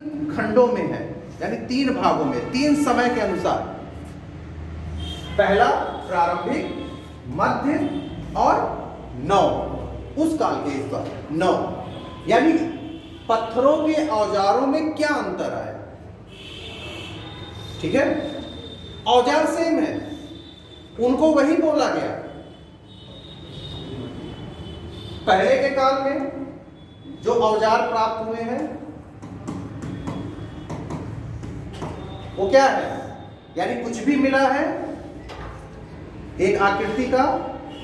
खंडों में है, यानी 3 भागों में, 3 समय के अनुसार। पहला प्रारंभिक, मध्य और नव, उस काल के इस पर 9, यानी पत्थरों के औजारों में क्या अंतर आया। ठीक है, औजार सेम है, उनको वही बोला गया। पहले के काल में जो औजार प्राप्त हुए हैं वो क्या है, यानी कुछ भी मिला है एक आकृति का,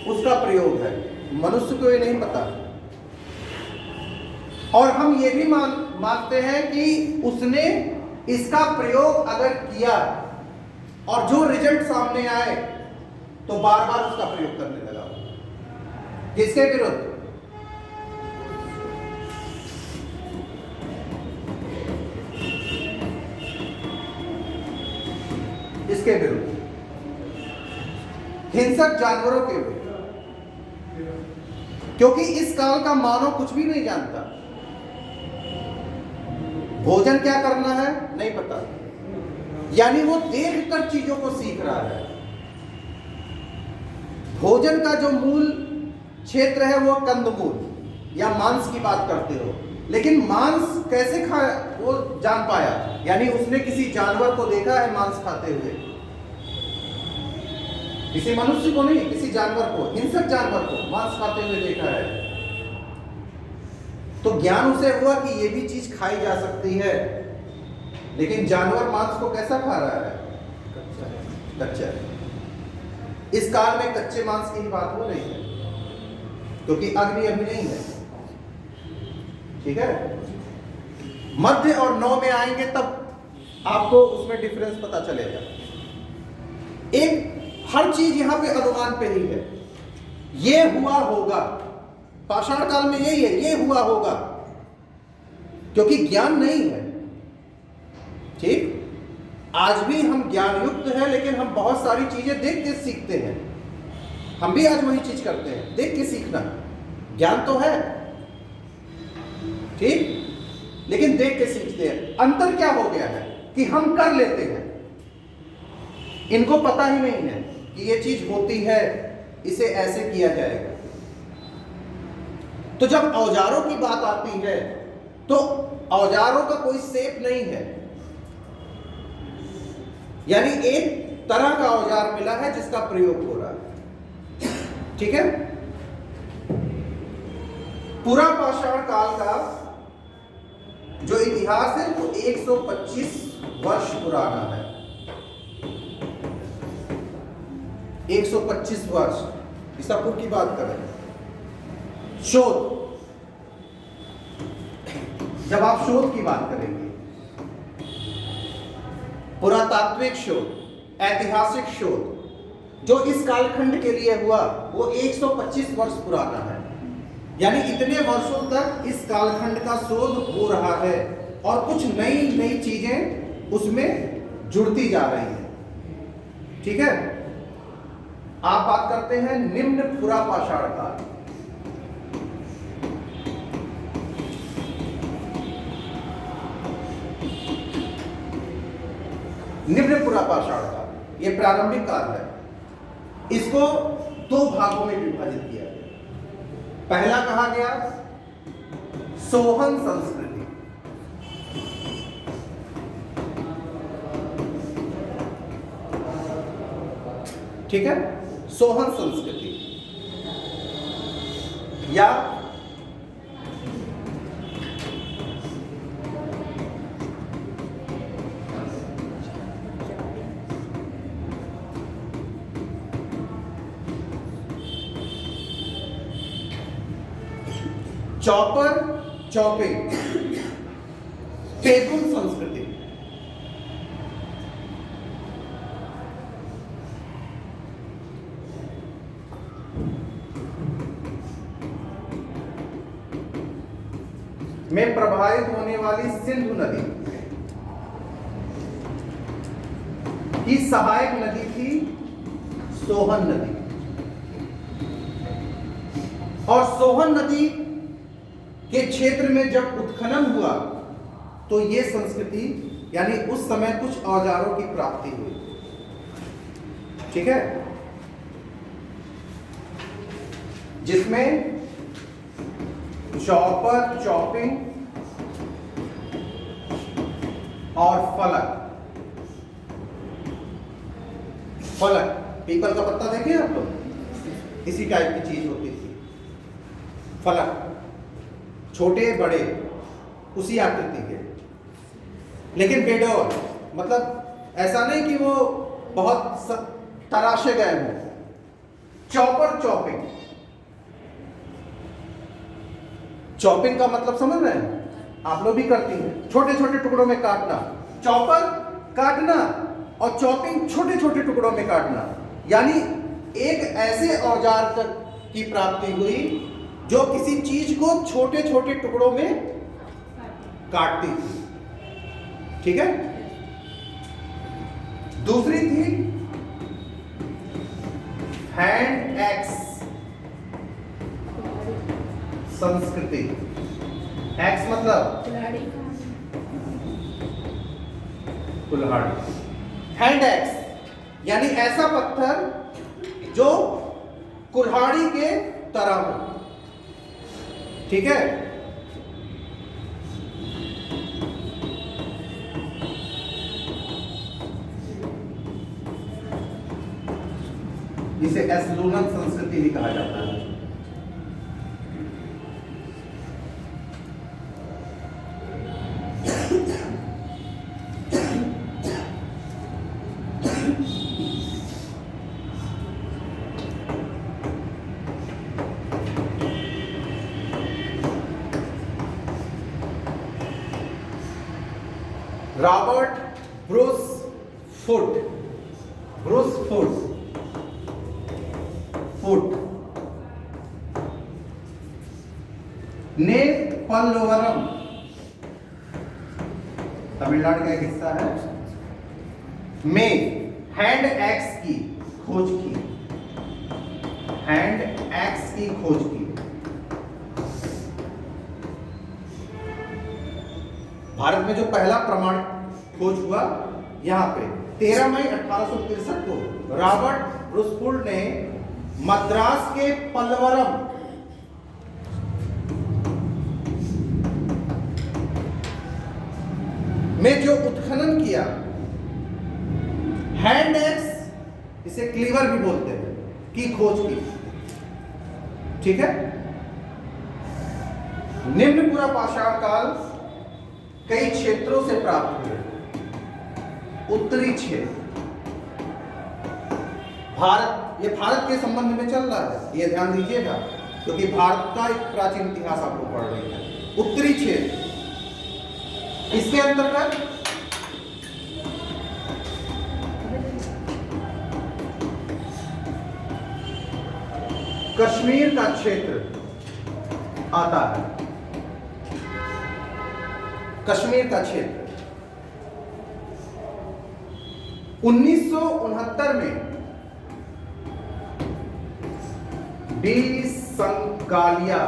उसका प्रयोग है। मनुष्य को ये नहीं पता। और हम ये भी मानते हैं कि उसने इसका प्रयोग अगर किया और जो रिजल्ट सामने आए तो बार बार उसका प्रयोग करने लगा। किसके विरुद्ध? इसके विरुद्ध, हिंसक जानवरों के विरुद्ध। क्योंकि इस काल का मानव कुछ भी नहीं जानता। भोजन क्या करना है नहीं पता, यानी वो देखकर चीजों को सीख रहा है। भोजन का जो मूल क्षेत्र है वो कंदमूल या मांस की बात करते हो, लेकिन मांस कैसे खा वो जान पाया, यानी उसने किसी जानवर को देखा है मांस खाते हुए, किसी मनुष्य को नहीं, किसी जानवर को, हिंसक जानवर को मांस खाते हुए देखा है। तो ज्ञान उसे हुआ कि ये भी चीज खाई जा सकती है। लेकिन जानवर मांस को कैसा खा रहा है? कच्चा। इस काल में कच्चे मांस की ही बात हो रही है, क्योंकि अग्नि अभी नहीं है। ठीक है, मध्य और नौ में आएंगे तब आपको उसमें डिफरेंस पता चलेगा। एक हर चीज यहां पे अनुमान पे ही है। ये हुआ होगा, पाषाण काल में यही है, ये हुआ होगा, क्योंकि ज्ञान नहीं है। ठीक, आज भी हम ज्ञान युक्त हैं, लेकिन हम बहुत सारी चीजें देख के सीखते हैं। हम भी आज वही चीज करते हैं, देख के सीखना। ज्ञान तो है, ठीक, लेकिन देख के सीखते हैं। अंतर क्या हो गया है कि हम कर लेते हैं, इनको पता ही नहीं है कि ये चीज होती है, इसे ऐसे किया जाएगा। तो जब औजारों की बात आती है तो औजारों का कोई शेप नहीं है, यानी एक तरह का औजार मिला है जिसका प्रयोग हो रहा है। ठीक है, पूरा पाषाण काल का जो इतिहास है वो 125 वर्ष पुराना है। 125 वर्ष, ईसापुर की बात करें। शोध, जब आप शोध की बात करेंगे, पुरातात्विक शोध, ऐतिहासिक शोध जो इस कालखंड के लिए हुआ वो 125 वर्ष पुराना है। यानी इतने वर्षों तक इस कालखंड का शोध हो रहा है और कुछ नई नई चीजें उसमें जुड़ती जा रही हैं। ठीक है, आप बात करते हैं निम्न पुरापाषाण काल। निम्न पुरापाषाण काल ये प्रारंभिक काल है। इसको 2 भागों में विभाजित किया गया। पहला कहा गया सोहन संस्कृति, ठीक है, सोहन संस्कृति या चौपर चौपिंग, पेगुन संस्कृति। में प्रभावित होने वाली सिंधु नदी की सहायक नदी थी सोहन नदी। और सोहन नदी के क्षेत्र में जब उत्खनन हुआ तो ये संस्कृति यानी उस समय कुछ औजारों की प्राप्ति हुई। ठीक है, जिसमें चॉपर, चॉपिंग और फलक। फलक पीपल का पत्ता देखे आप लोग, इसी टाइप की चीज होती थी। फलक छोटे बड़े उसी आकृति के, लेकिन बेडौल मतलब ऐसा नहीं कि वो बहुत तराशे गए हों। Chopper, chopping. चॉपिंग का मतलब समझ रहे हैं आप लोग भी करती हैं, छोटे छोटे टुकड़ों में काटना। चॉपर काटना और चॉपिंग छोटे छोटे टुकड़ों में काटना, यानी एक ऐसे औजार की प्राप्ति हुई जो किसी चीज को छोटे छोटे टुकड़ों में काटती थी। ठीक है, दूसरी थी हैंड एक्स संस्कृति। एक्स मतलब कुल्हाड़ी। हैंड एक्स यानी ऐसा पत्थर जो कुल्हाड़ी के तरह हो। ठीक है, इसे एस्लूनन संस्कृति भी कहा जाता है। रॉबर्ट ब्रूस फुट ने पल्लवरम, तमिलनाडु का एक हिस्सा है, में हैंड एक्स की खोज की। हैंड एक्स की खोज की। भारत में जो पहला प्रमाण खोज हुआ यहां पे 13 मई 1863 को रॉबर्ट ब्रूसफुट ने मद्रास के पल्लवरम में जो उत्खनन किया, हैंड एक्स, इसे क्लीवर भी बोलते हैं, की खोज की। ठीक है, निम्न पूरा पाषाण काल कई क्षेत्रों से प्राप्त हुए। उत्तरी क्षेत्र, भारत, ये भारत के संबंध में चल रहा है, ये ध्यान दीजिएगा, क्योंकि भारत का एक प्राचीन इतिहास आपको पढ़ रही है। उत्तरी क्षेत्र, इसके अंतर्गत कश्मीर का क्षेत्र आता है। कश्मीर का क्षेत्र 1969 में डी संकालिया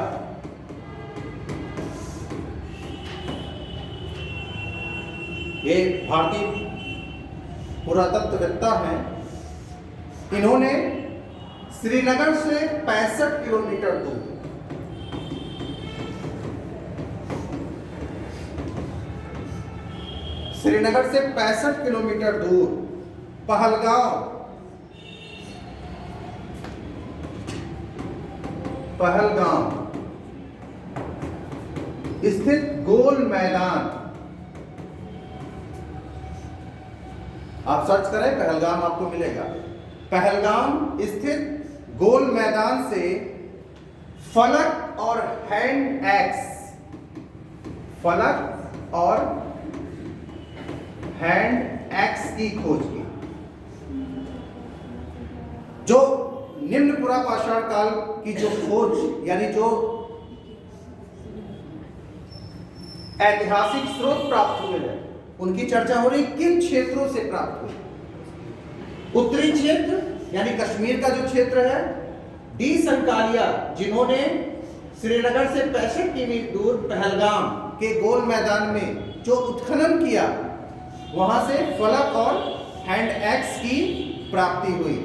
ये भारतीय पुरातत्ववेत्ता हैं, इन्होंने श्रीनगर से 65 किलोमीटर दूर श्रीनगर से 65 किलोमीटर दूर पहलगाम स्थित गोल मैदान, आप सर्च करें पहलगाम आपको मिलेगा। पहलगाम स्थित गोल मैदान से फलक और हैंड एक्स, फलक और हैंड एक्स की खोज की, जो निम्न पुरा पाषाण काल की जो खोज यानी जो ऐतिहासिक स्रोत प्राप्त हुए हैं उनकी चर्चा हो रही। किन क्षेत्रों से प्राप्त हुए? उत्तरी क्षेत्र यानी कश्मीर का जो क्षेत्र है, डी संकालिया जिन्होंने श्रीनगर से 65 किमी दूर पहलगाम के गोल मैदान में जो उत्खनन किया वहां से फलक और हैंड एक्स की प्राप्ति हुई।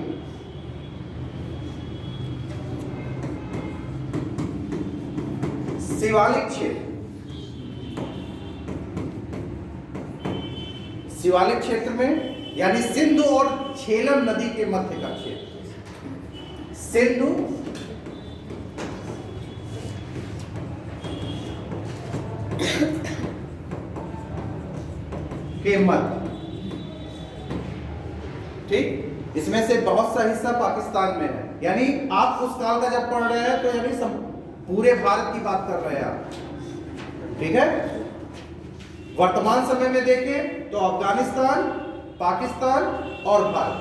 शिवालिक क्षेत्र, शिवालिक क्षेत्र में यानी सिंधु और झेलम नदी के मध्य का क्षेत्र, सिंधु के मध्य, ठीक। इसमें से बहुत सा हिस्सा पाकिस्तान में है, यानी आप उस काल का जब पढ़ रहे हैं तो यानी पूरे भारत की बात कर रहे हैं आप, ठीक है। वर्तमान समय में देखें तो अफगानिस्तान, पाकिस्तान और भारत,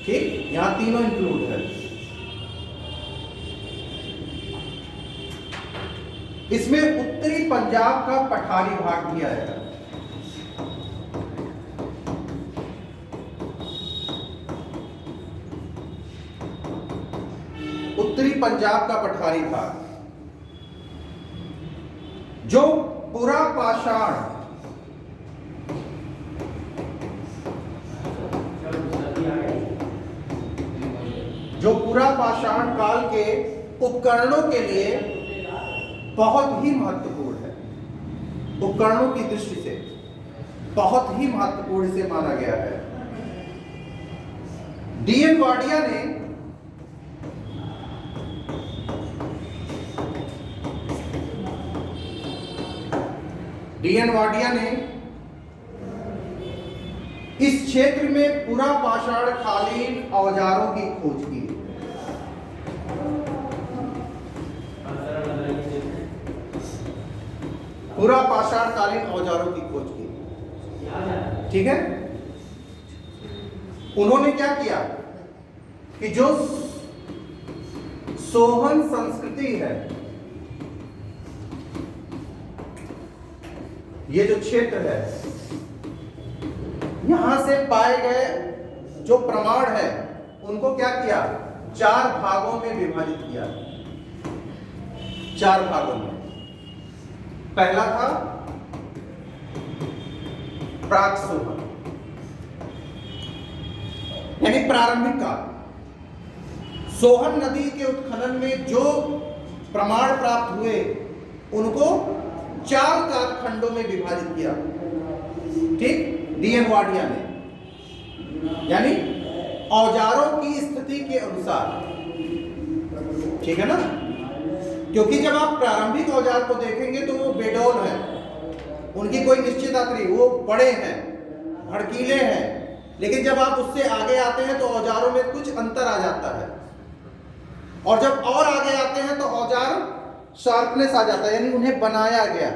ठीक, यहां तीनों इंक्लूड है। इसमें उत्तरी पंजाब का पठारी भाग भी आएगा। उत्तरी पंजाब का पठारी भाग जो पुरा पाषाण, जो पुरा पाषाण काल के उपकरणों के लिए बहुत ही महत्वपूर्ण है, उपकरणों की दृष्टि से बहुत ही महत्वपूर्ण इसे माना गया है। डीएन वाडिया ने इस क्षेत्र में पुरा पाषाण कालीन औजारों की खोज की। पुरा पाषाण कालीन औजारों की खोज की, ठीक है। उन्होंने क्या किया कि जो सोहन संस्कृति है, ये जो क्षेत्र है, यहां से पाए गए जो प्रमाण है उनको क्या किया, 4 भागों में विभाजित किया। 4 भागों में। पहला था प्राक सोहन, यानी प्रारंभिक काल। सोहन नदी के उत्खनन में जो प्रमाण प्राप्त हुए उनको 4 कालखंडों में विभाजित किया, ठीक, डीएन वाडिया ने, यानी औजारों की स्थिति के अनुसार, ठीक है ना। क्योंकि जब आप प्रारंभिक औजार को देखेंगे तो वो बेडौल है, उनकी कोई निश्चित आकृति, वो बड़े हैं, भड़कीले हैं, लेकिन जब आप उससे आगे आते हैं तो औजारों में कुछ अंतर आ जाता है, और जब और आगे आते हैं तो औजार शार्पनेस आ जाता है, यानी उन्हें बनाया गया,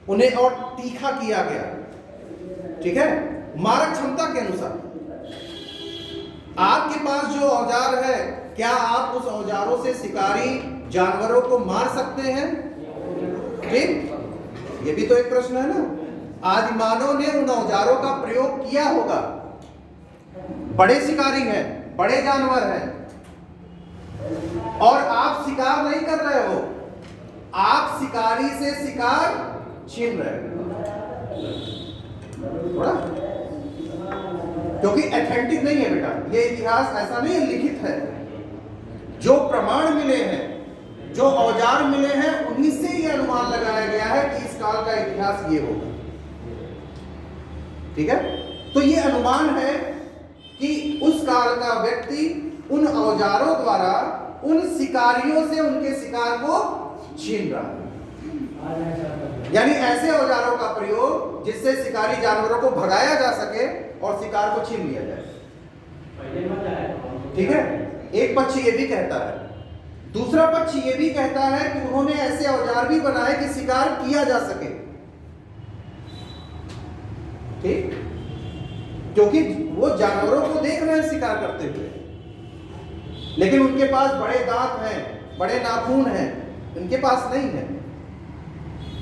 उन्हें और तीखा किया गया, ठीक है, मारक क्षमता के अनुसार। आपके पास जो औजार है, क्या आप उस औजारों से शिकारी जानवरों को मार सकते हैं? ठीक, ये भी तो एक प्रश्न है ना। आदि मानव ने उन औजारों का प्रयोग किया होगा, बड़े शिकारी हैं, बड़े जानवर हैं, और आप शिकार नहीं कर रहे हो, आप शिकारी से शिकार छीन रहे हो, क्योंकि एथेंटिक नहीं है बेटा, ये इतिहास ऐसा नहीं है, लिखित है। जो प्रमाण मिले हैं, जो औजार मिले हैं, उन्हीं से ये अनुमान लगाया गया है कि इस काल का इतिहास ये होगा, ठीक है। तो ये अनुमान है कि उस काल का व्यक्ति उन औजारों द्वारा उन शिकारियों से उनके शिकार को छीन रहा है, यानी ऐसे औजारों का प्रयोग जिससे शिकारी जानवरों को भगाया जा सके और शिकार को छीन लिया जाए, ठीक है। एक पक्ष ये भी कहता है, दूसरा पक्ष ये भी कहता है कि उन्होंने ऐसे औजार भी बनाए कि शिकार किया जा सके, ठीक, क्योंकि वो जानवरों को देख रहे हैं शिकार करते हुए, लेकिन उनके पास बड़े दांत हैं, बड़े नाखून हैं, उनके पास नहीं है।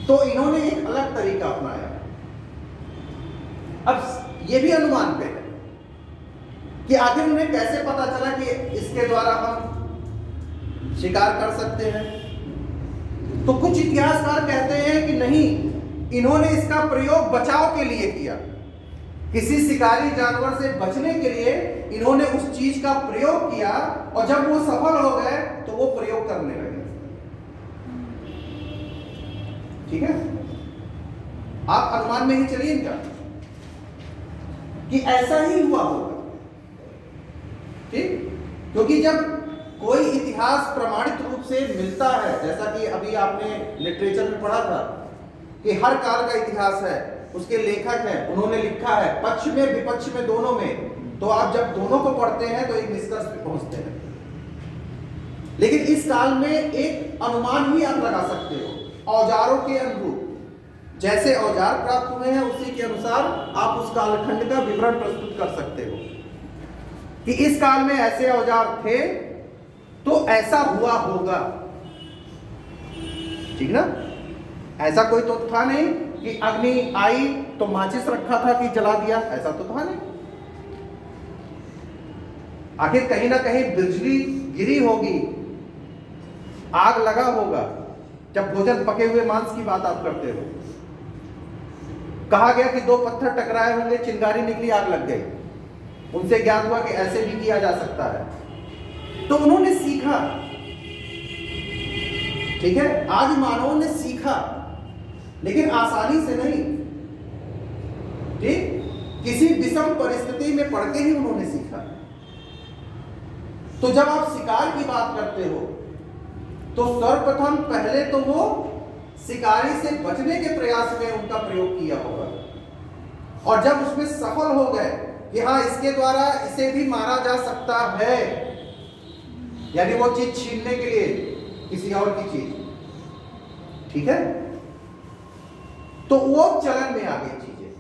तो इन्होंने एक अलग तरीका अपनाया। अब ये भी अनुमान पे है कि आखिर उन्हें कैसे पता चला कि इसके द्वारा हम शिकार कर सकते हैं। तो कुछ इतिहासकार कहते हैं कि नहीं, इन्होंने इसका प्रयोग बचाव के लिए किया। किसी शिकारी जानवर से बचने के लिए इन्होंने उस चीज का प्रयोग किया, और जब वो सफल हो गए तो वो प्रयोग करने लगे। ठीक है, आप अनुमान में ही चलिए इनका कि ऐसा ही हुआ होगा। ठीक, क्योंकि जब कोई इतिहास प्रमाणित रूप से मिलता है, जैसा कि अभी आपने लिटरेचर में पढ़ा था कि हर काल का इतिहास है, उसके लेखक हैं, उन्होंने लिखा है पक्ष में विपक्ष में दोनों में, तो आप जब दोनों को पढ़ते हैं तो एक निष्कर्ष पे पहुंचते हैं। लेकिन इस काल में एक अनुमान ही आप लगा सकते हो औजारों के अनुरूप। जैसे औजार प्राप्त हुए हैं उसी के अनुसार आप उस कालखंड का विवरण प्रस्तुत कर सकते हो कि इस काल में ऐसे औजार थे तो ऐसा हुआ होगा। ठीक ना, ऐसा कोई तो था नहीं कि अग्नि आई तो माचिस रखा था कि जला दिया, ऐसा तो था नहीं। आखिर कहीं ना कहीं बिजली गिरी होगी, आग लगा होगा। जब भोजन पके हुए मांस की बात आप करते हो, कहा गया कि दो पत्थर टकराए होंगे, चिंगारी निकली, आग लग गई। उनसे ज्ञात हुआ कि ऐसे भी किया जा सकता है। तो उन्होंने सीखा। ठीक है, आज मानवों ने सीखा, लेकिन आसानी से नहीं। ठीक, किसी विषम परिस्थिति में पड़ के ही उन्होंने सीखा। तो जब आप शिकार की बात करते हो तो सर्वप्रथम पहले तो वो शिकारी से बचने के प्रयास में उनका प्रयोग किया होगा, और जब उसमें सफल हो गए कि हाँ इसके द्वारा इसे भी मारा जा सकता है, यानी वो चीज छीनने के लिए किसी और की चीज, ठीक है, तो वो चलन में आ गई चीजें।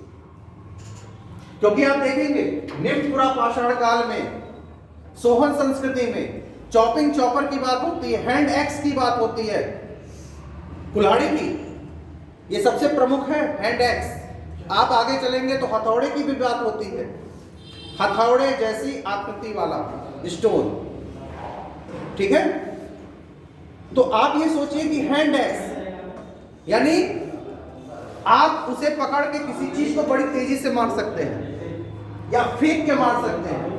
क्योंकि आप देखेंगे निम्न पुरा पाषाण काल में, सोहन संस्कृति में चॉपिंग चॉपर की बात होती है, हैंड एक्स की बात होती है, कुल्हाड़ी की, ये सबसे प्रमुख है हैंड एक्स। आप आगे चलेंगे तो हथौड़े की भी बात होती है, हथौड़े जैसी आकृति वाला स्टोन। ठीक है, तो आप ये सोचिए कि हैंड एक्स यानी आप उसे पकड़ के किसी चीज को बड़ी तेजी से मार सकते हैं या फेंक के मार सकते हैं।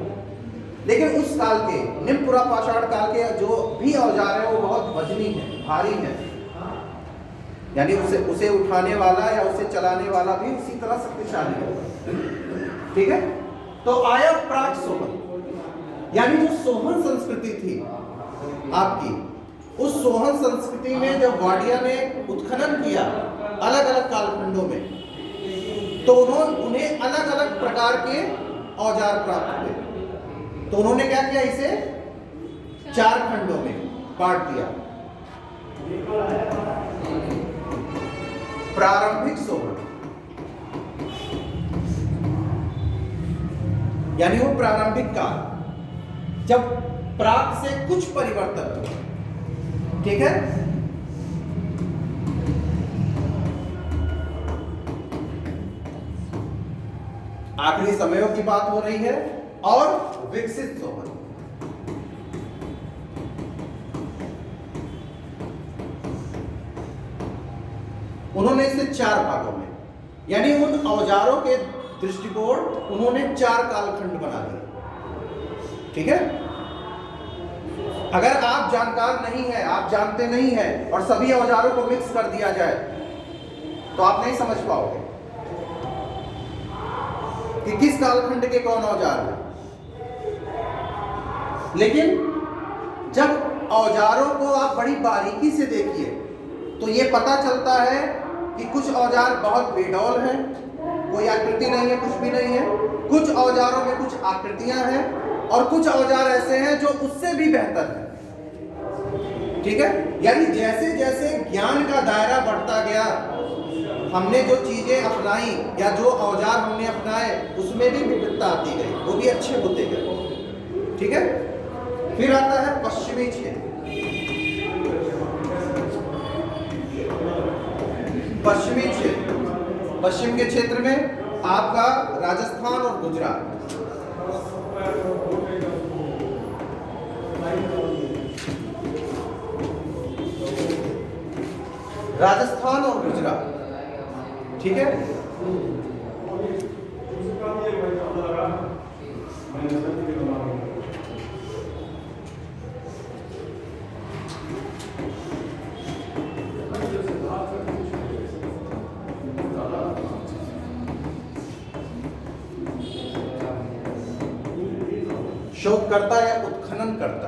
लेकिन उस काल के निम्न पुरा पाषाण काल के जो भी औजार है वो बहुत वजनी है, भारी है, यानी उसे उठाने वाला या उसे चलाने वाला भी उसी तरह शक्तिशाली है। ठीक है, तो आया प्राक सोहन, यानी जो सोहन संस्कृति थी आपकी, उस सोहन संस्कृति में जब वाडिया ने उत्खनन किया अलग अलग कालखंडों में, तो उन्हें अलग अलग प्रकार के औजार प्राप्त हुए। तो उन्होंने क्या किया, इसे 4 खंडों में बांट दिया। प्रारंभिक सोहन, यानी वो प्रारंभिक काल जब प्राक से कुछ परिवर्तन हुआ। ठीक है, आखिरी समयों की बात हो रही है। और विकसित सोहन, उन्होंने इसे 4 भागों में, यानी उन औजारों के दृष्टिकोण उन्होंने 4 कालखंड बना दिए। ठीक है, अगर आप जानकार नहीं है, आप जानते नहीं है और सभी औजारों को मिक्स कर दिया जाए तो आप नहीं समझ पाओगे कि किस कालखंड के कौन औजार है। लेकिन जब औजारों को आप बड़ी बारीकी से देखिए तो ये पता चलता है कि कुछ औजार बहुत बेडौल हैं, कोई आकृति नहीं है, कुछ भी नहीं है। कुछ औजारों में कुछ आकृतियां हैं और कुछ औजार ऐसे हैं जो उससे भी बेहतर है। ठीक है, यानी जैसे जैसे ज्ञान का दायरा बढ़ता गया, हमने जो चीजें अपनाई या जो औजार हमने अपनाए उसमें भी विविधता आती गई, वो भी अच्छे होते गए। ठीक है, फिर आता है पश्चिमी क्षेत्र। पश्चिमी क्षेत्र, पश्चिम के क्षेत्र में आपका राजस्थान और गुजरात। राजस्थान और गुजरात, ठीक है। शोधकर्ता या उत्खनन करता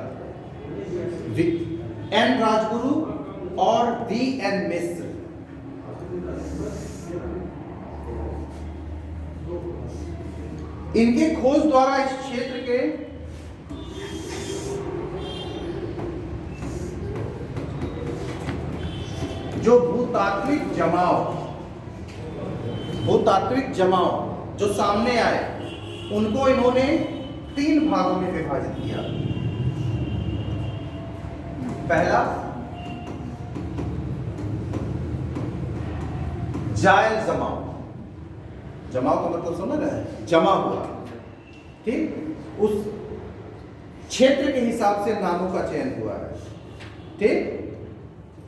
एन राजगुरु और वी एन मिश्र। इनके खोज द्वारा इस क्षेत्र के जो भूतात्विक जमाव जो सामने आए, उनको इन्होंने 3 भागों में विभाजित किया। पहला, जायल जमाव। जमाव का मतलब समझ रहे हैं, जमा हुआ, ठीक। उस क्षेत्र के हिसाब से नामों का चयन हुआ है, ठीक।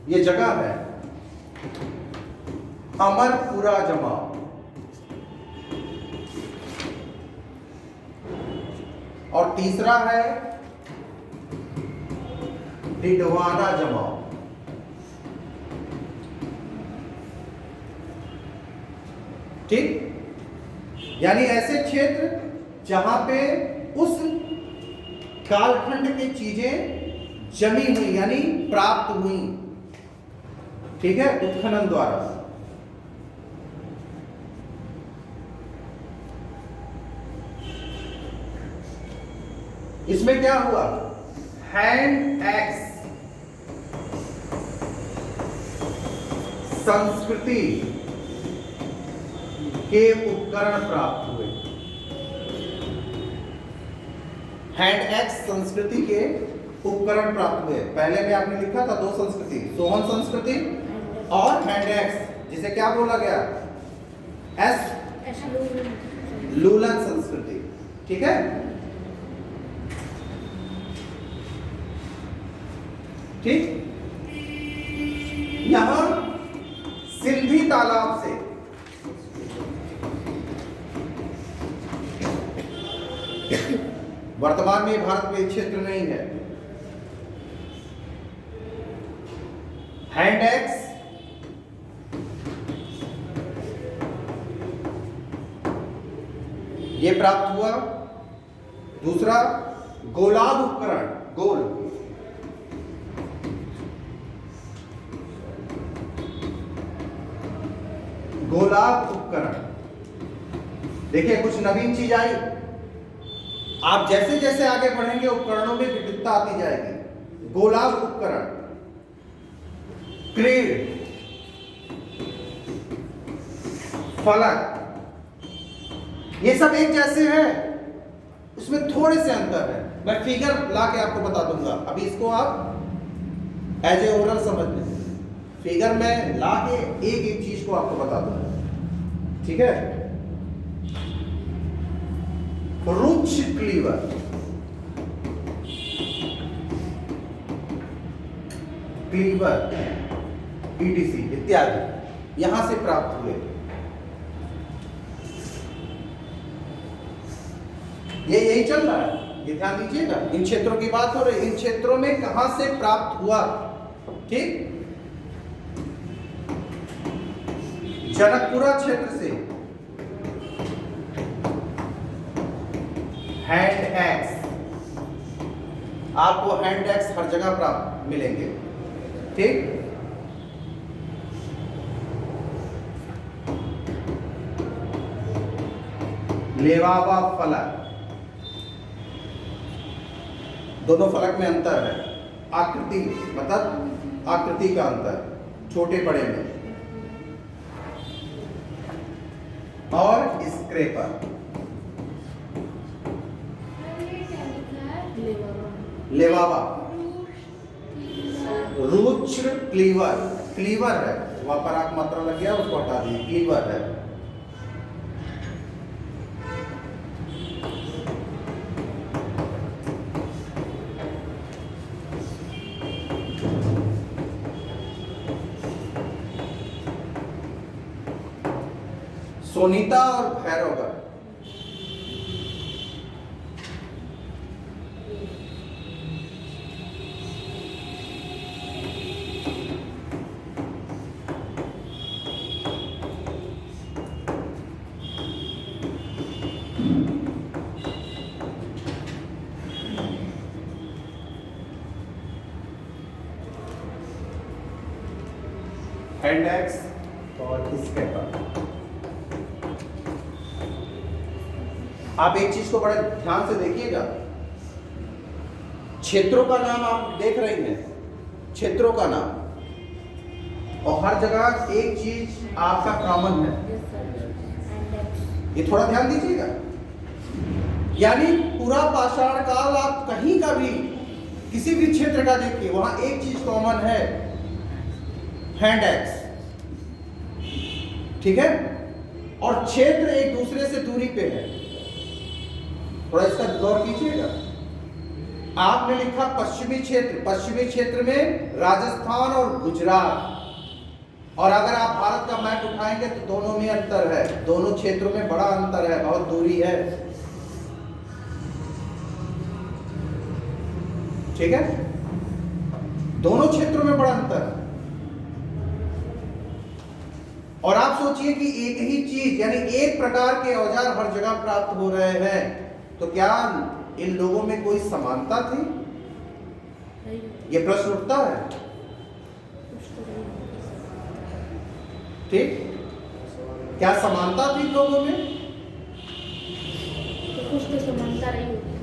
ये जगह है अमरपुरा जमाव। और तीसरा है डिडवाना जमाव। ठीक, यानी ऐसे क्षेत्र जहां पे उस कालखंड की चीजें जमी हुई यानी प्राप्त हुई, ठीक है, उत्खनन द्वारा। इसमें क्या हुआ, हैंड एक्स संस्कृति के उपकरण प्राप्त हुए। हैंड एक्स संस्कृति के उपकरण प्राप्त हुए। पहले में आपने लिखा था 2 संस्कृति, सोहन संस्कृति और हैंड एक्स, जिसे क्या बोला गया, एस लूलन संस्कृति, ठीक है। ठीक, यहां सिंधी तालाब से वर्तमान में भारत में क्षेत्र नहीं है। हैंड एक्स ये प्राप्त हुआ। दूसरा, गोलाब उपकरण, गोल, गोलाब उपकरण। देखिए कुछ नवीन चीज आई। आप जैसे जैसे आगे बढ़ेंगे उपकरणों में विविधता आती जाएगी। गोलाब उपकरण, क्रीड, फलक, ये सब एक जैसे हैं, उसमें थोड़े से अंतर है। मैं फिगर ला के आपको बता दूंगा, अभी इसको आप एज ए ओरल समझ लें। फिगर में ला के एक एक चीज को आपको बता दूंगा, ठीक है। रुक्ष क्लीवर, क्लीवर, ईटीसी इत्यादि यहां से प्राप्त हुए। ये यही चल रहा है, ये ध्यान दीजिएगा। इन क्षेत्रों की बात हो रही है, इन क्षेत्रों में कहां से प्राप्त हुआ, ठीक। जनकपुरा क्षेत्र से हैंड एक्स, आपको हैंड एक्स हर जगह प्राप्त मिलेंगे, ठीक। लेवावा फलक, दोनों फलक में अंतर है। आकृति मतलब आकृति का अंतर, छोटे बड़े में। और स्क्रेपर, लेवावा, रुच्र क्लीवर, क्लीवर है, वहां पर आप मात्रा लग गया उसको हटा दीजिए, क्लीवर है। सोनीता और भैरवगढ़। हैंडेक्स और स्केपर। आप एक चीज को बड़े ध्यान से देखिएगा, क्षेत्रों का नाम आप देख रही हैं, क्षेत्रों का नाम, और हर जगह एक चीज आपका कॉमन है, ये थोड़ा ध्यान दीजिएगा। यानी पूरा पाषाण काल आप कहीं का भी किसी भी क्षेत्र का देखिए, वहां एक चीज कॉमन है, हैंडेक्स। ठीक है, और क्षेत्र एक दूसरे से दूरी पे है। थोड़ा इसका गौर कीजिएगा। आपने लिखा पश्चिमी क्षेत्र, पश्चिमी क्षेत्र में राजस्थान और गुजरात, और अगर आप भारत का मैप उठाएंगे तो दोनों में अंतर है, दोनों क्षेत्रों में बड़ा अंतर है, बहुत दूरी है। ठीक है, दोनों क्षेत्रों में बड़ा अंतर है। और आप सोचिए कि एक ही चीज यानी एक प्रकार के औजार हर जगह प्राप्त हो रहे हैं, तो क्या इन लोगों में कोई समानता थी? ये प्रश्न उठता है। ठीक, क्या समानता थी लोगों में? तो कुछ तो समानता रही होगी,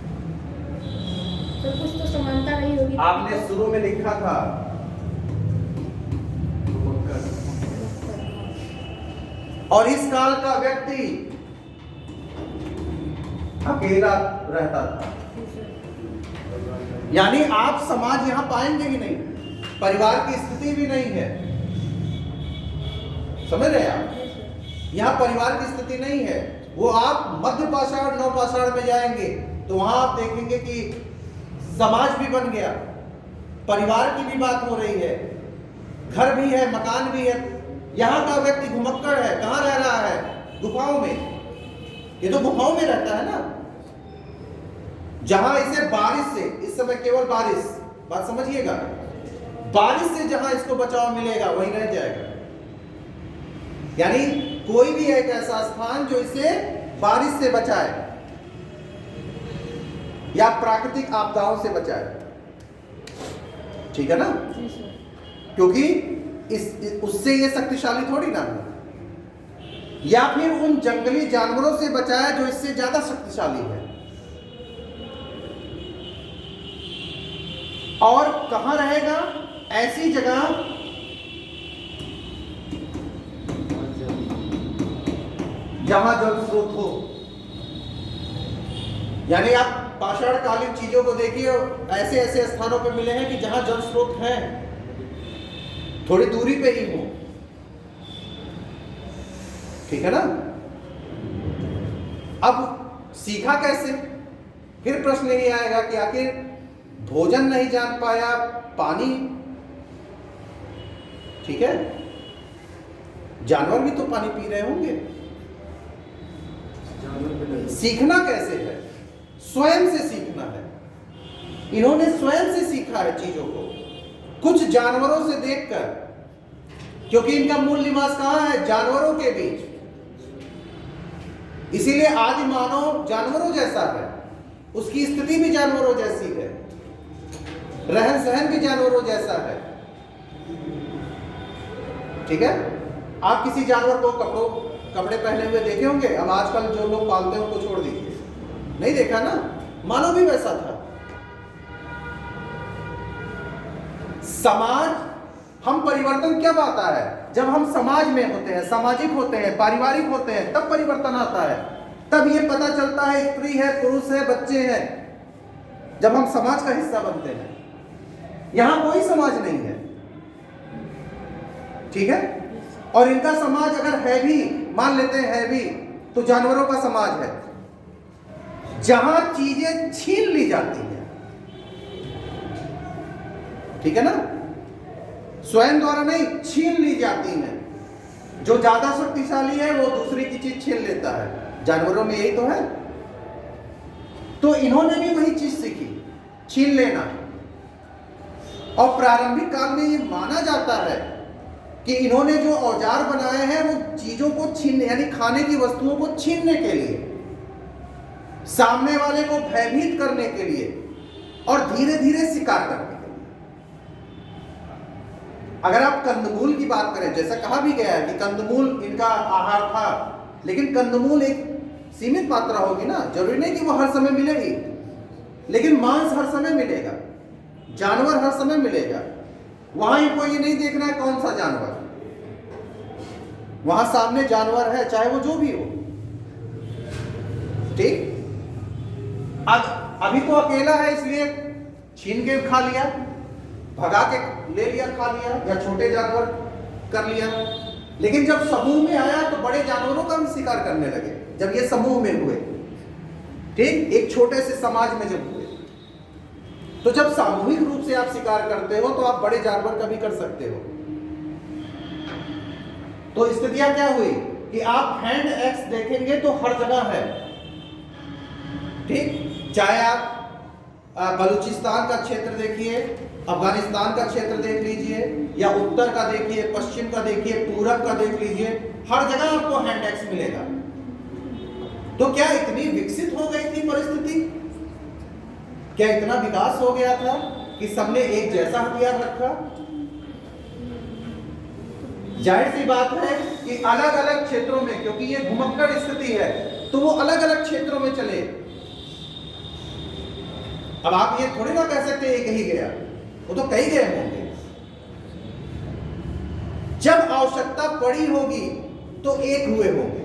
तो कुछ तो समानता रही होगी। आपने शुरू में लिखा था और इस काल का व्यक्ति अकेला रहता था। यानी आप समाज यहां पाएंगे ही नहीं, परिवार की स्थिति भी नहीं है। समझ रहे हैं आप? यहां परिवार की स्थिति नहीं है। वो आप मध्य पाषाण नव पाषाण में जाएंगे तो वहां आप देखेंगे कि समाज भी बन गया, परिवार की भी बात हो रही है, घर भी है, मकान भी है। यहाँ का व्यक्ति घुमक्कड़ है, कहाँ रह रहा है? गुफाओं में। ये तो गुफाओं में रहता है ना, जहां इसे बारिश से, इस समय केवल बारिश, बात समझिएगा, बारिश से जहां इसको बचाव मिलेगा वहीं रह जाएगा। यानी कोई भी एक ऐसा स्थान जो इसे बारिश से बचाए या प्राकृतिक आपदाओं से बचाए। ठीक है ना? क्योंकि उससे ये शक्तिशाली थोड़ी ना है, या फिर उन जंगली जानवरों से बचाया जो इससे ज्यादा शक्तिशाली है। और कहां रहेगा? ऐसी जगह जहां जल स्रोत हो। यानी आप पाषाण कालीन चीजों को देखिए, ऐसे ऐसे स्थानों पर मिले हैं कि जहां जल स्रोत है, थोड़ी दूरी पे ही हो। ठीक है ना? अब सीखा कैसे? फिर प्रश्न यही आएगा कि आखिर भोजन नहीं जान पाया, पानी। ठीक है, जानवर भी तो पानी पी रहे होंगे। सीखना कैसे है? स्वयं से सीखना है। इन्होंने स्वयं से सीखा है चीजों को, कुछ जानवरों से देखकर, क्योंकि इनका मूल निवास कहां है? जानवरों के बीच। इसीलिए आदि मानव जानवरों जैसा है, उसकी स्थिति भी जानवरों जैसी है, रहन सहन भी जानवरों जैसा है। ठीक है, आप किसी जानवर को कपड़े पहने हुए देखे होंगे? अब आजकल जो लोग पालते हैं उनको छोड़ दीजिए, नहीं देखा ना? मानव भी वैसा था। समाज, हम परिवर्तन कब आता है? जब हम समाज में होते हैं, सामाजिक होते हैं, पारिवारिक होते हैं, तब परिवर्तन आता है। तब ये पता चलता है स्त्री है, पुरुष है, बच्चे हैं, जब हम समाज का हिस्सा बनते हैं। यहां कोई समाज नहीं है। ठीक है, और इनका समाज अगर है भी, मान लेते हैं है भी, तो जानवरों का समाज है, जहां चीजें छीन ली जाती हैं। ठीक है ना? स्वयं द्वारा नहीं, छीन ली जाती हैं। जो ज्यादा शक्तिशाली है वो दूसरे की चीज छीन लेता है। जानवरों में यही तो है। तो इन्होंने भी वही चीज सीखी, छीन लेना। और प्रारंभिक काल में ये माना जाता है कि इन्होंने जो औजार बनाए हैं वो चीजों को छीनने, यानी खाने की वस्तुओं को छीनने के लिए, सामने वाले को भयभीत करने के लिए और धीरे धीरे शिकार करने के लिए। अगर आप कंदमूल की बात करें, जैसा कहा भी गया है कि कंदमूल इनका आहार था, लेकिन कंदमूल एक सीमित मात्रा होगी ना, जरूरी नहीं कि वो हर समय मिलेगी, लेकिन मांस हर समय मिलेगा, जानवर हर समय मिलेगा। वहां इनको ये नहीं देखना है कौन सा जानवर, वहां सामने जानवर है, चाहे वो जो भी हो। ठीक, अब अभी तो अकेला है इसलिए छीन के खा लिया, भगा के ले लिया, खा लिया, या छोटे जानवर कर लिया। लेकिन जब समूह में आया तो बड़े जानवरों का भी शिकार करने लगे, जब ये समूह में हुए। ठीक, एक छोटे से समाज में जब हुए, तो जब सामूहिक रूप से आप शिकार करते हो तो आप बड़े जानवर का भी कर सकते हो। तो स्थितियां क्या हुई कि आप हैंड एक्स देखेंगे तो हर जगह है। ठीक, चाहे आप बलूचिस्तान का क्षेत्र देखिए, अफगानिस्तान का क्षेत्र देख लीजिए, या उत्तर का देखिए, पश्चिम का देखिए, पूरब का देख लीजिए, हर जगह आपको हैंड एक्स मिलेगा। तो क्या इतनी विकसित हो गई थी परिस्थिति, क्या इतना विकास हो गया था कि सबने एक जैसा हथियार रखा? जाहिर सी बात है कि अलग अलग क्षेत्रों में, क्योंकि ये घुमक्कड़ स्थिति है, तो वो अलग अलग क्षेत्रों में चले। अब आप ये थोड़ी ना कह सकते एक ही गया, वो तो कई गए होंगे। जब आवश्यकता पड़ी होगी तो एक हुए होंगे,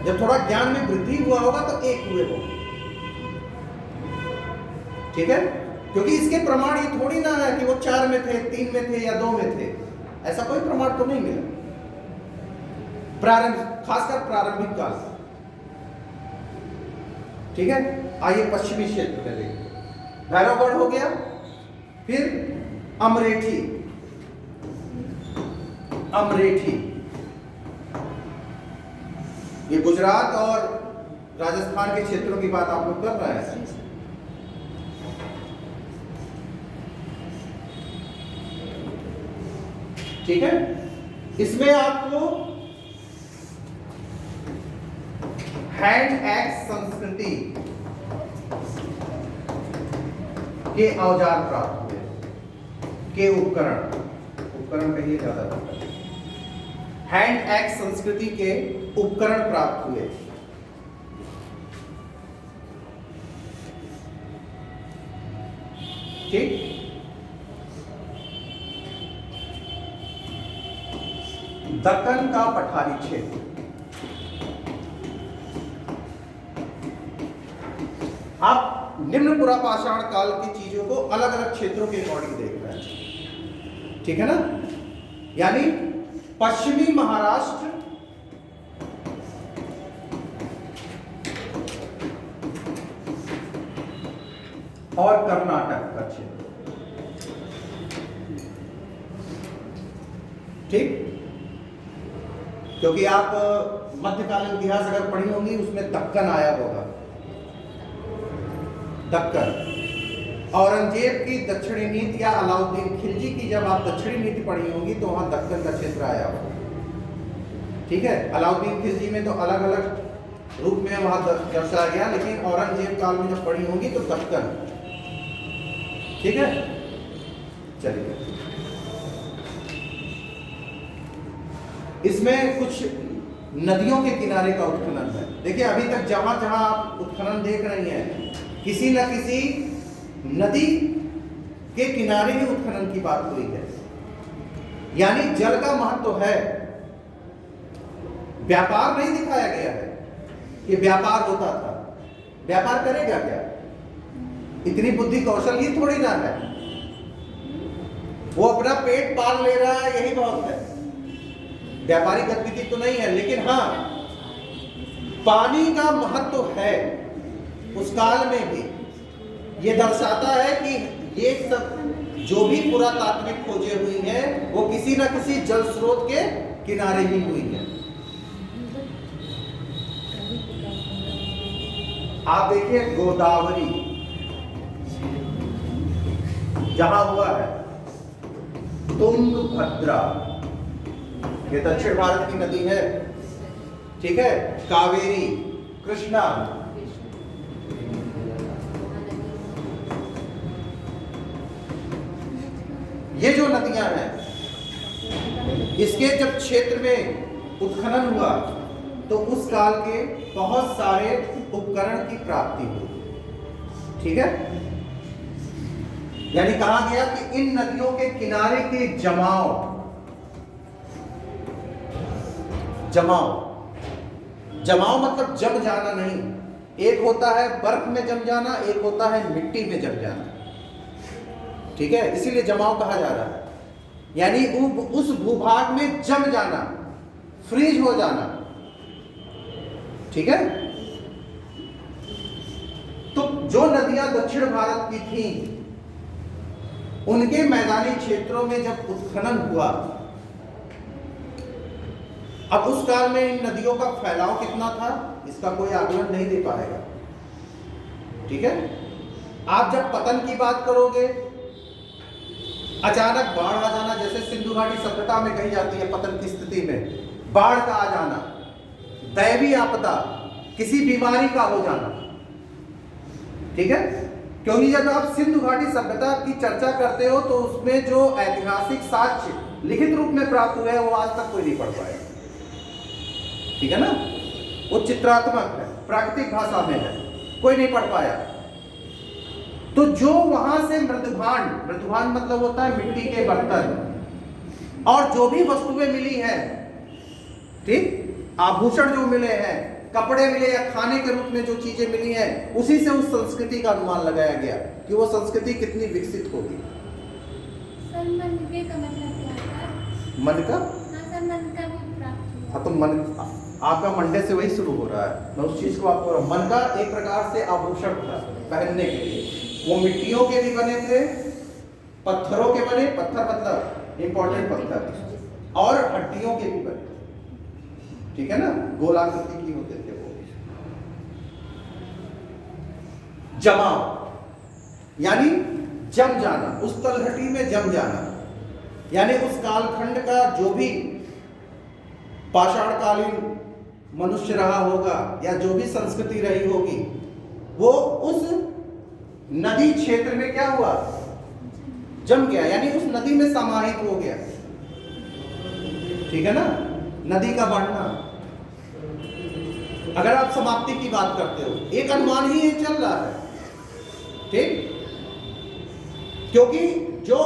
जब थोड़ा ज्ञान में वृद्धि हुआ होगा तो एक हुए होंगे। ठीक है, क्योंकि इसके प्रमाण ये थोड़ी ना है कि वो 4 में थे, 3 में थे या 2 में थे, ऐसा कोई प्रमाण तो नहीं मिला खासकर प्रारंभिक काल। ठीक है, आइए पश्चिमी क्षेत्र में देखिए। भैरवगढ़ हो गया, फिर अमरेठी। ये गुजरात और राजस्थान के क्षेत्रों की बात आप लोग कर रहे हैं। ठीक है, इसमें आपको हैंड एक्स संस्कृति के औजार प्राप्त हुए, के उपकरण कहिए ज्यादा बेहतर। हैंड एक्स संस्कृति के उपकरण प्राप्त हुए। ठीक, दक्कन का पठारी क्षेत्र, आप निम्न पुरापाषाण काल की चीजों को अलग अलग क्षेत्रों के अकॉर्डिंग देख रहे हैं। ठीक है ना, यानी पश्चिमी महाराष्ट्र, और कर्नाटक का क्षेत्र। ठीक, क्योंकि आप मध्यकालीन इतिहास अगर पढ़ी होंगी उसमें दक्कन आया होगा। दक्कन, औरंगजेब की दक्षिणी नीति या अलाउद्दीन खिलजी की जब आप दक्षिणी नीति पढ़ी होंगी तो वहां दक्कन का क्षेत्र आया होगा। ठीक है, अलाउद्दीन खिलजी में तो अलग अलग रूप में वहां दर्शाया गया, लेकिन औरंगजेब काल में जब पढ़ी होंगी तो दक्कन। ठीक है, चलिए इसमें कुछ नदियों के किनारे का उत्खनन है। देखिए अभी तक जहां जहां आप उत्खनन देख रही हैं, किसी न किसी नदी के किनारे ही उत्खनन की बात हुई है। यानी जल का महत्व है, व्यापार नहीं दिखाया गया है कि व्यापार होता था। व्यापार करेगा क्या? इतनी बुद्धि कौशल ही थोड़ी ना है, वो अपना पेट पाल ले रहा है, यही बहुत है। व्यापारिक गतिविधि तो नहीं है, लेकिन हाँ पानी का महत्व है उस काल में भी। ये दर्शाता है कि ये सब जो भी पुरातात्विक खोजें हुई हैं वो किसी न किसी जल स्रोत के किनारे ही हुई है। आप देखिए गोदावरी जहां हुआ है, तुंगभद्रा ये दक्षिण भारत की नदी है, ठीक है, कावेरी, कृष्णा, ये जो नदियां हैं, इसके जब क्षेत्र में उत्खनन हुआ तो उस काल के बहुत सारे उपकरण की प्राप्ति हुई, ठीक है। यानी कहा गया कि इन नदियों के किनारे के जमाव मतलब जम जाना नहीं, एक होता है बर्फ में जम जाना, एक होता है मिट्टी में जम जाना, ठीक है, इसीलिए जमाव कहा जा रहा है। यानी उस भूभाग में जम जाना, फ्रीज हो जाना, ठीक है। तो जो नदियां दक्षिण भारत की थी, उनके मैदानी क्षेत्रों में जब उत्खनन हुआ, अब उस काल में इन नदियों का फैलाव कितना था इसका कोई आकलन नहीं दे पाएगा, ठीक है। आप जब पतन की बात करोगे, अचानक बाढ़ आ जाना, जैसे सिंधु घाटी सभ्यता में कही जाती है, पतन की स्थिति में बाढ़ का आ जाना, दैवीय आपदा, किसी बीमारी का हो जाना, ठीक है। क्योंकि जब आप सिंधु घाटी सभ्यता की चर्चा करते हो तो उसमें जो ऐतिहासिक साक्ष्य लिखित रूप में प्राप्त हुए हैं वो आज तक कोई नहीं पढ़ पाया, ठीक है ना। वो चित्रात्मक है, प्राकृतिक भाषा में है, कोई नहीं पढ़ पाया। तो जो वहां से मृदुभांड मतलब होता है मिट्टी के बर्तन, और जो भी वस्तुएं मिली हैं, ठीक, आभूषण जो मिले हैं, कपड़े मिले या खाने के रूप में जो चीजें मिली हैं, उसी से उस संस्कृति का अनुमान लगाया गया कि वो संस्कृति कितनी विकसित होगी। सर मन का मतलब क्या है? मन का? हाँ सर, मन का भी प्राप्त हुआ। हाँ, तो मन आपका मंडे से वही शुरू हो रहा है, मैं उस चीज को आपको, मन का एक प्रकार से आभूषण था पहनने के लिए, वो मिट्टियों के भी बने थे, पत्थरों के बने, पत्थर मतलब इंपॉर्टेंट पत्थर, और हड्डियों के भी बने, ठीक है ना, गोलाकृति की होते थे वो। जमाव यानी जम जाना, उस तलहटी में जम जाना, यानी उस कालखंड का जो भी पाषाणकालीन मनुष्य रहा होगा या जो भी संस्कृति रही होगी, वो उस नदी क्षेत्र में क्या हुआ, जम गया, यानी उस नदी में समाहित हो गया, ठीक है ना। नदी का बढ़ना, अगर आप समाप्ति की बात करते हो, एक अनुमान ही ये चल रहा है, ठीक, क्योंकि जो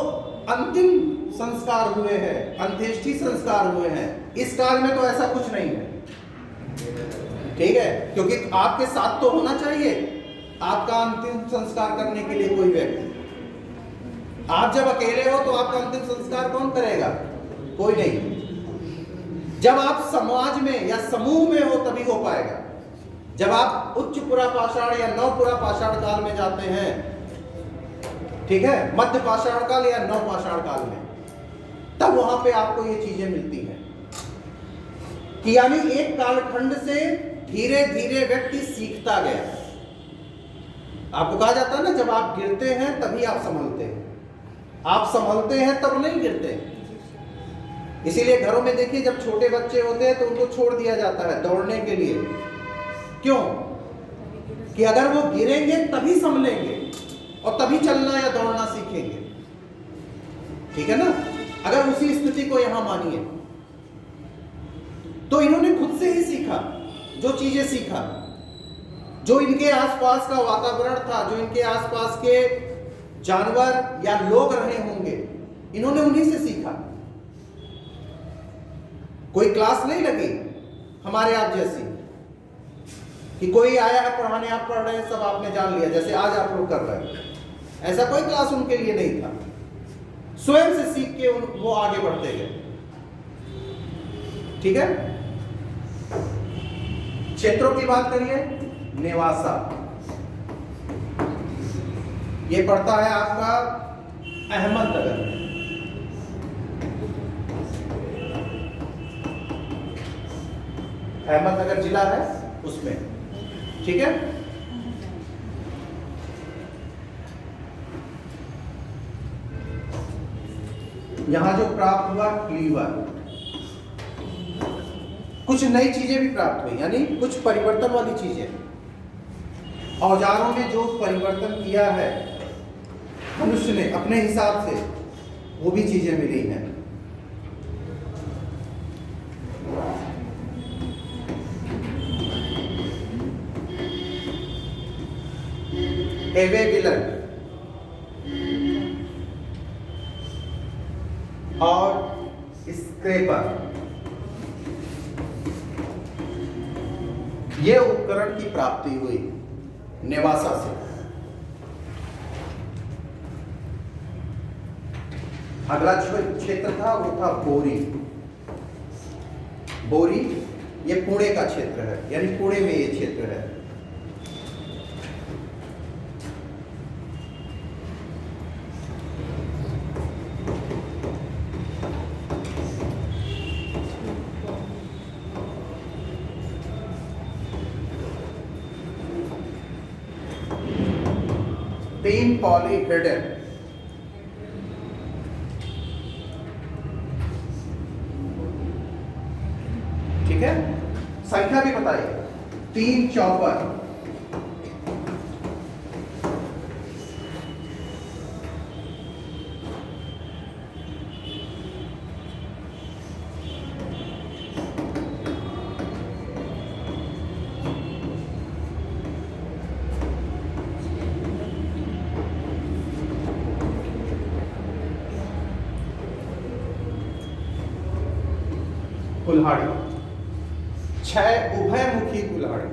अंतिम संस्कार हुए हैं, अंत्येष्टि संस्कार हुए हैं, इस काल में तो ऐसा कुछ नहीं है, ठीक है, क्योंकि आपके साथ तो होना चाहिए आपका अंतिम संस्कार करने के लिए कोई व्यक्ति। आप जब अकेले हो तो आपका अंतिम संस्कार कौन करेगा? कोई नहीं। जब आप समाज में या समूह में हो तभी हो पाएगा। जब आप उच्च पुरा पाषाण या नव पुरा पाषाण काल में जाते हैं, ठीक है, मध्य पाषाण काल या नव पाषाण काल में, तब वहां पे आपको ये चीजें मिलती हैं कि यानी एक कालखंड से धीरे धीरे व्यक्ति सीखता गया। आपको कहा जाता है ना, जब आप गिरते हैं तभी आप संभलते हैं, आप संभलते हैं तब नहीं गिरते। इसीलिए घरों में देखिए, जब छोटे बच्चे होते हैं तो उनको छोड़ दिया जाता है दौड़ने के लिए। क्यों? कि अगर वो गिरेंगे तभी संभलेंगे और तभी चलना या दौड़ना सीखेंगे, ठीक है ना। अगर उसी स्थिति को यहां मानिए तो इन्होंने खुद से ही सीखा, जो चीजें सीखा, जो इनके आसपास का वातावरण था, जो इनके आसपास के जानवर या लोग रहे होंगे, इन्होंने उन्हीं से सीखा। कोई क्लास नहीं लगी हमारे आप जैसी कि कोई आया है पढ़ाने, आप पढ़ रहे हैं, सब आपने जान लिया जैसे आज आप लोग कर रहे हैं। ऐसा कोई क्लास उनके लिए नहीं था, स्वयं से सीख के वो आगे बढ़ते गए, ठीक है। क्षेत्रों की बात करिए, नेवासा ये पड़ता है आपका अहमदनगर में, अहमदनगर जिला है उसमें, ठीक है। यहां जो प्राप्त हुआ क्लीवर, कुछ नई चीजें भी प्राप्त हुई, यानी कुछ परिवर्तन वाली चीजें। औजारों में जो परिवर्तन किया है मनुष्य ने अपने हिसाब से, वो भी चीजें मिली हैं। एवे विलन और स्क्रेपर, ये उपकरण की प्राप्ति हुई नेवासा से। अगला क्षेत्र था वो था बोरी। बोरी ये पुणे का क्षेत्र है, यानी पुणे में ये क्षेत्र है। तीन पॉलीहेड्रल, ठीक है। संख्या भी बताइए, 3 चॉपर, कुल्हाड़ी, 6 उभयमुखी कुल्हाड़ी,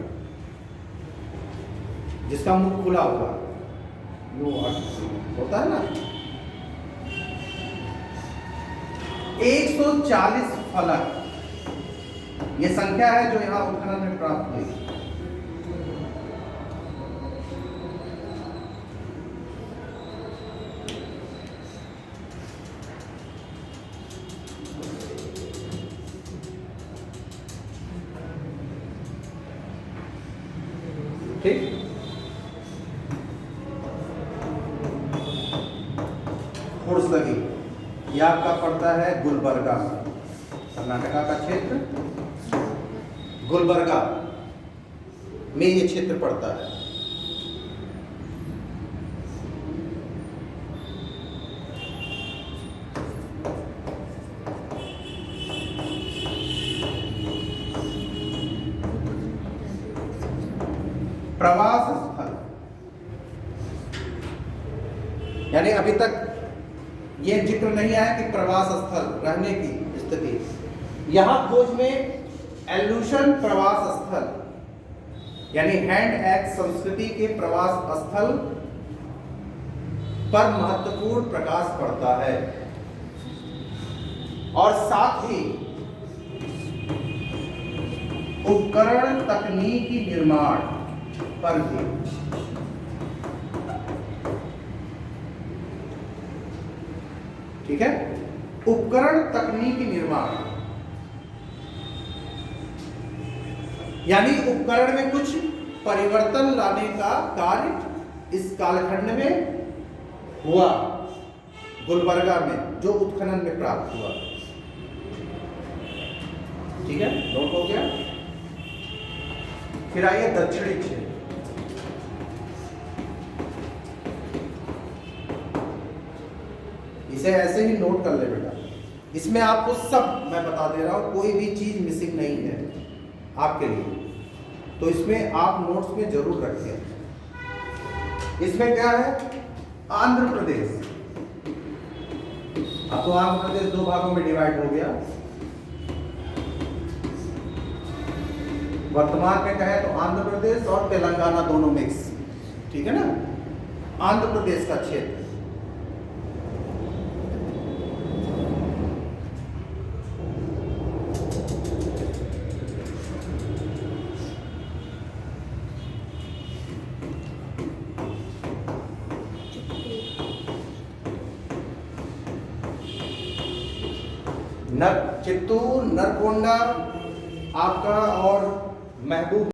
जिसका मुख खुला हुआ होता है ना। 140 फलक, ये संख्या है जो यहां उत्खनन में प्राप्त हुई। ठीक, हुड़सगी, यह आपका पड़ता है गुलबर्गा, कर्नाटका का क्षेत्र गुलबर्गा में ये क्षेत्र पड़ता है। प्रवास स्थल, यानी अभी तक यह जिक्र नहीं आया कि प्रवास स्थल रहने की स्थिति। यहां खोज में एल्यूशन प्रवास स्थल, यानी हैंड एक्स संस्कृति के प्रवास स्थल पर महत्वपूर्ण प्रकाश पड़ता है, और साथ ही उपकरण तकनीकी निर्माण पर भी। ठीक है, उपकरण तकनीकी निर्माण, यानी उपकरण में कुछ परिवर्तन लाने का कार्य इस कालखंड में हुआ, गुलबर्गा में जो उत्खनन में प्राप्त हुआ। ठीक है, नोट हो गया। फिर आइए दक्षिणी क्षेत्र। इसे ऐसे ही नोट कर ले बेटा, इसमें आपको सब मैं बता दे रहा हूं, कोई भी चीज मिसिंग नहीं है आपके लिए, तो इसमें आप नोट्स में जरूर रखें। इसमें क्या है, आंध्र प्रदेश। अब तो आंध्र प्रदेश 2 भागों में डिवाइड हो गया। वर्तमान में कहें तो आंध्र प्रदेश और तेलंगाना दोनों मिक्स, ठीक है ना। आंध्र प्रदेश का क्षेत्र, चित्तूर, नरकोंडा, आपका और महबूब